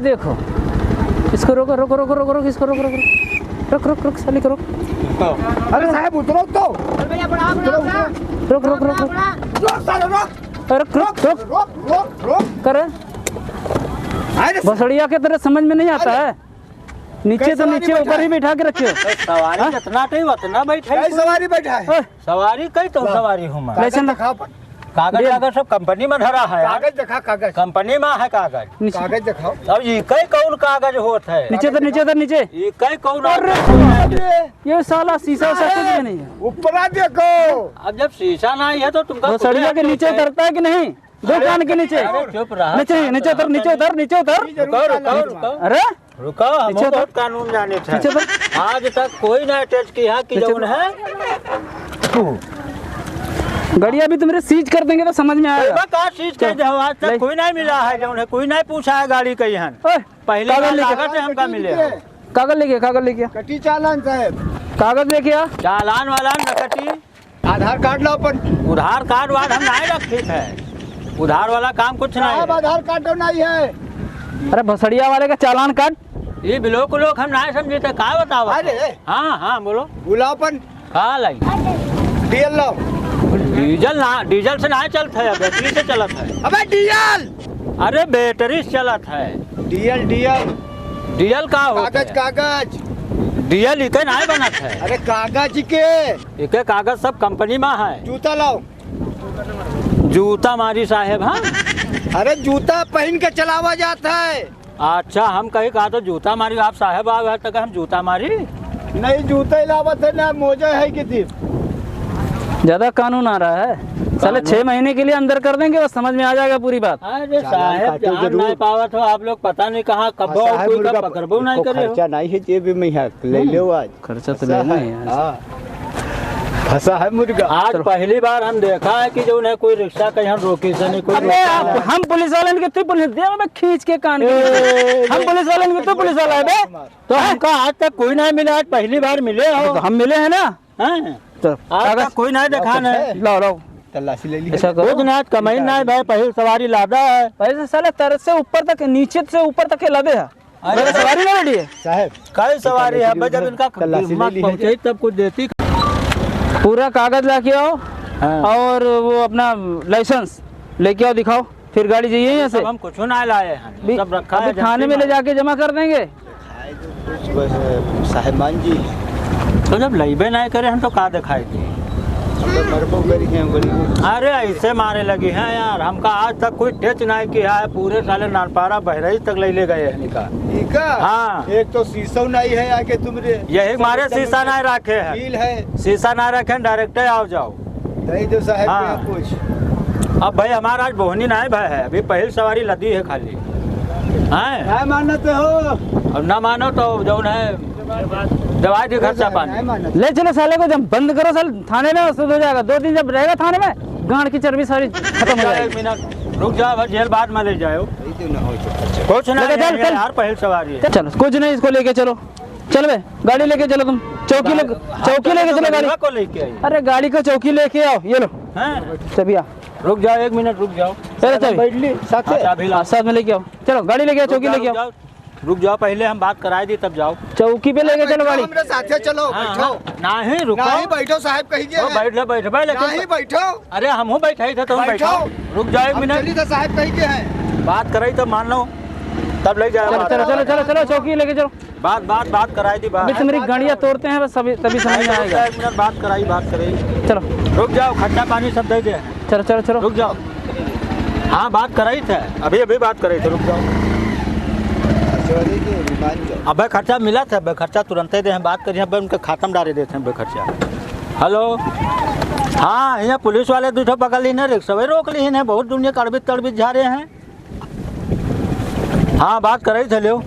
ये देखो, इसको रोको रोको रोको रोको रोको, इसको रोको रोको रुक रुक रुक साली को रोक। अरे साहब उतरो तो, रुक रुक रुक रुक, रुक रुक रुक रुक करे। भसड़िया के तरह समझ में नहीं आता है। नीचे तो नीचे, ऊपर ही बैठा के रखे हो। सवारी जितना कहीं उतना बैठा है। सवारी बैठा है। सवारी कहीं तो सवारी हूँ मैं। लाइसेंस दिखाओ। कागज कागज सब कंपनी में धरा है। कागज दिखा, कागज कंपनी में है कागज। कागज दिखाओ। अब ये कई कौन कागज होता है? नीचे उधर, नीचे उधर, नीचे। ये कई कौन? ये साला शीशा उसा कुछ भी नहीं है। ऊपर देखो। अब जब शीशा नहीं है तो तुमको भसड़िया के नीचे उतरता है कि नहीं? दो कान के नीचे। चुप रहा। नीचे नीचे उतर, नीचे उतर, नीचे उतर। अरे रुको, हम बहुत कानून जाने थे। आज तक कोई ना अटैच किया कि जौन है गाड़िया भी तुम्हारे सीज कर देंगे तो समझ में आएगा। कहा चीज के जो आज तक कोई नहीं मिला है, जौन है कोई नहीं पूछा है गाड़ी का यहाँ। पहले लागत है हमका मिले। कागज लेके, कागज लेके आ। कटी चालान साहब, कागज लेके आ। चालान वाला नकटी। आधार कार्ड लो अपन। उधार कार्ड वाद हम नहीं रखे है। उधार वाला काम कुछ नहीं है। आधार कार्ड तो नहीं है। अरे भसड़िया वाले का चालान काट। ये बिलोक लोग हम नहीं समझे थे। का बताओ? हाँ हाँ बोलो। गुलाबन का लाई डीएल लो। डीजल ना, डीजल से नहीं चलता है, बैटरी से चलता है। अबे डीएल। अरे बैटरी से चलता है। डीएल डीएल डीएल का होता है? कागज कागज। डीएल इके नहीं बनत है। अरे कागज के इके कागज सब कंपनी में है। जूता लाओ। जूता मारी साहेब। हाँ अरे जूता पहन के चलावा जाता है। अच्छा, हम कहीं कहा तो जूता मारी। आप साहेब आ गए तक हम जूता मारी नहीं, जूता इलावत है ना, मोजा है कि थी। ज्यादा कानून आ रहा है साले। 6 महीने के लिए अंदर कर देंगे, बस समझ में आ जाएगा पूरी बात। अरे साहेब जान नहीं पावत हो आप लोग, पता नहीं कहाँ कब कोई का पकड़बो नहीं करे हो। खर्चा नहीं है जेब में है, ले लो आज। खर्चा तो लेना ही है। फंसा है मुर्गा। आज पहली बार हम देखा है कि जो है कोई रिक्शा कहीं रोकी से नहीं कोई। हम पुलिस वाले के तू पुलिस दे मैं खींच के कान के। हम पुलिस वाले के तू पुलिस वाला है बे। तो हमका आज तक कोई नहीं मिला, आज पहली बार मिले हो। तो हम मिले हैं ना। तो आज तक कोई नहीं देखा नहीं। लाओ लाओ तलाशी ले ली। ऐसा करो। कुछ ना कमाई नहीं भाई, पहली सवारी लादा है। पैसे साले तरस से ऊपर तक, नीचे से ऊपर तक के लादे है। अरे सवारी ना रेडी है साहब। कई सवारी है, जब इनका पहुंचे तब कुछ देती। पूरा कागज ला के आओ और वो अपना लाइसेंस लेके आओ, दिखाओ, फिर गाड़ी जाइए यहाँ से। हम कुछ ना लाए हैं, सब रखा है। थाने में ले जाके जमा कर देंगे साहब मान जी। तो जब लईबे नहीं करे हम तो का दिखाई दी। अरे ऐसे मारे लगी हैं यार। हमका आज तक कोई टच नहीं किया है। पूरे साले नानपारा बहराइच तक ले गए हैं निका। हाँ, एक तो शीशा नहीं है आके तुमरे। यही मारे शीशा नहीं रखे हैं। बिल है, शीशा नहीं रखे, डायरेक्ट आओ जाओ। नहीं तो साहब हाँ। कुछ। अब भाई हमारा आज बोहनी नहीं भाई है, अभी पहली सवारी लदी है खाली। नहीं मानते हो? अब ना मानो तो जो है दवाई दी खर्चा पानी। ले चलो साले को, जब बंद करो साले थाने में, हो जाएगा 2 दिन जब रहेगा थाने में, गांड की चर्बी सारी खत्म हो जाएगी। 1 मिनट रुक जाओ, जेल बाद में ले जाओ। कुछ नहीं यार, पहली सवारी है। चलो कुछ नहीं, इसको लेके चलो। चल बे, गाड़ी लेके चलो तुम। चौकी लेके चलो गाड़ी को लेके आई। अरे गाड़ी को चौकी लेके आओ। ये लो चबिया। रुक जाओ 1 मिनट, रुक जाओ। साथ में लेके आओ। चलो गाड़ी लेके आओ, चौकी लेके आओ। रुक जाओ, पहले हम बात कराई दी तब जाओ। चौकी पे लेके चलो गाड़ी। हमरे साथे चलो। बैठो। नहीं रुको, नहीं बैठो साहब कहिए। बैठो नहीं बैठो। अरे हम बैठे थे, तुम बैठो। रुक जाओ 1 मिनट। चली तो साहब कहिए है। बात कराई तो मान लो, तब ले जाओ। चलो चलो चलो चलो चौकी लेके चलो। बात कराई दी। बात तुम्हारी गाड़ियाँ तोड़ते हैं बस, तभी समझ में आएगा। 1 मिनट बात कराई। चलो रुक जाओ, खट्टा पानी सब दे दे। चलो चलो चलो रुक जाओ। हाँ बात कराई थे, अभी बात कराई थे। रुक जाओ। अब खर्चा मिला था, खर्चा तुरंत ही दे। हम बात करिए, उनके खात्म डाले देते हैं खर्चा। हेलो, हाँ यहाँ पुलिस वाले दूठो पकड़ ली ना, रिक्शा रोक ली है, बहुत दुनिया तड़बित जा रहे हैं। हाँ बात कराई थे, लो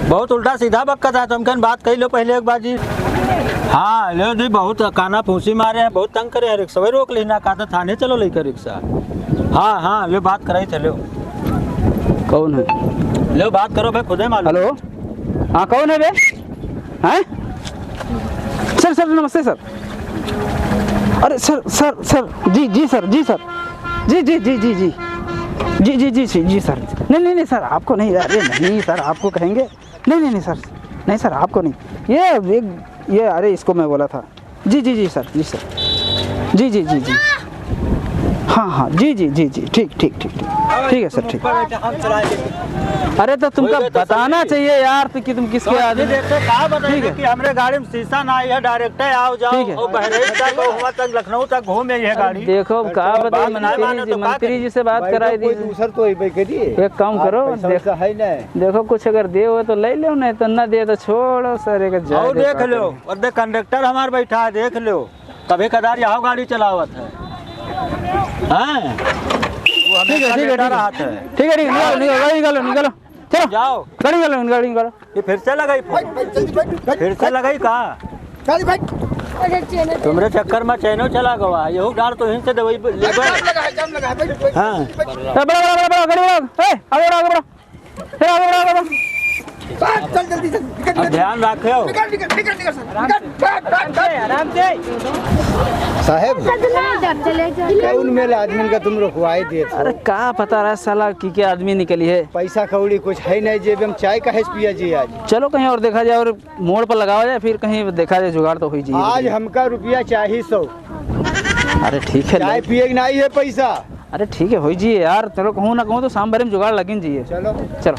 बहुत उल्टा सीधा बक्का था, तुम कहन बात कही लो पहले एक बार जी। हाँ लो जी, बहुत काना फूसी मारे हैं, बहुत तंग करे हैं, रिक्शा रोक ली ना, कहा था थाने चलो लेकर रिक्शा। हाँ लो बात कराई थे। लो कौन है? लो बात करो भाई, खुद ही मालूम। हेलो, हाँ कौन है बे? हैं? सर नमस्ते सर। अरे सर जी सर जी। जी जी जी जी सर। नहीं नहीं नहीं सर, आपको नहीं, अरे नहीं सर, आपको कहेंगे। नहीं नहीं नहीं सर, नहीं सर, आपको नहीं। ये अरे इसको मैं बोला था। जी जी जी सर, जी सर, जी जी जी जी, हाँ हाँ, जी जी जी जी, ठीक ठीक ठीक ठीक, ठीक है सर, ठीक। अरे तो तुमको बताना चाहिए यार कि तुम किसके आदमी। देखते कहा बताइए कि हमरे गाड़ी में शीशा ना है, डायरेक्ट आओ जाओ ठीक है। और बहराइच तक वहाँ तक लखनऊ तक घूमे ये गाड़ी। देखो कहा बताइए, मंत्री जी से बात कराई दी। दूसर तो एक काम करो, देखो है ना, देखो कुछ अगर दे हो तो ले लो, नहीं तो ना दे तो छोड़ो सर। एक और देख लो, और देख कंडक्टर हमारे बैठा है, देख लो कभी कदार यहाँ गाड़ी चलावत है। हाँ ठीक है ठीक है ठीक है ठीक है, निकलो निकलो निकलो, चलो जाओ, गाड़ी निकालो, गाड़ी निकालो। ये फिर से लगाई फिर से लगाई कहा तुमरे चक्कर में चैनो चला गवा, यहू डाल तो हिंसे दवाई लेबे। हाँ बड़ा बड़ा बड़ा बड़ा गाड़ी बड़ा, ए आगे बढ़ो, आगे बढ़ो, ए आगे बढ़ो, आगे बढ़ो। चल जल्दी चल, अब ध्यान रखो। आराम से साहब कौन मेल आदमी का तुम रुकवाई दे। अरे का पता रहा साला की क्या आदमी निकली है। पैसा कौड़ी कुछ है नहीं जेब में, चाय का है पिया जी आज। चलो कहीं और देखा जाए, और मोड़ पर लगाया जाए, फिर कहीं देखा जाए, जुगाड़ तो हो ही आज जाए। हमका रुपया चाहिए 100। अरे ठीक है, चाय पिए नहीं है पैसा। अरे ठीक है हो जाइए यार, चलो कहूँ ना कहूँ तो शाम भरे में जुगाड़ लगिन जाइए। चलो चलो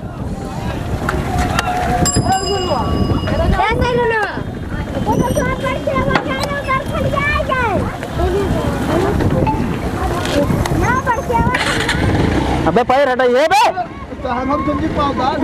अबे पैर हटाइए बे। तो हम समझी पावदान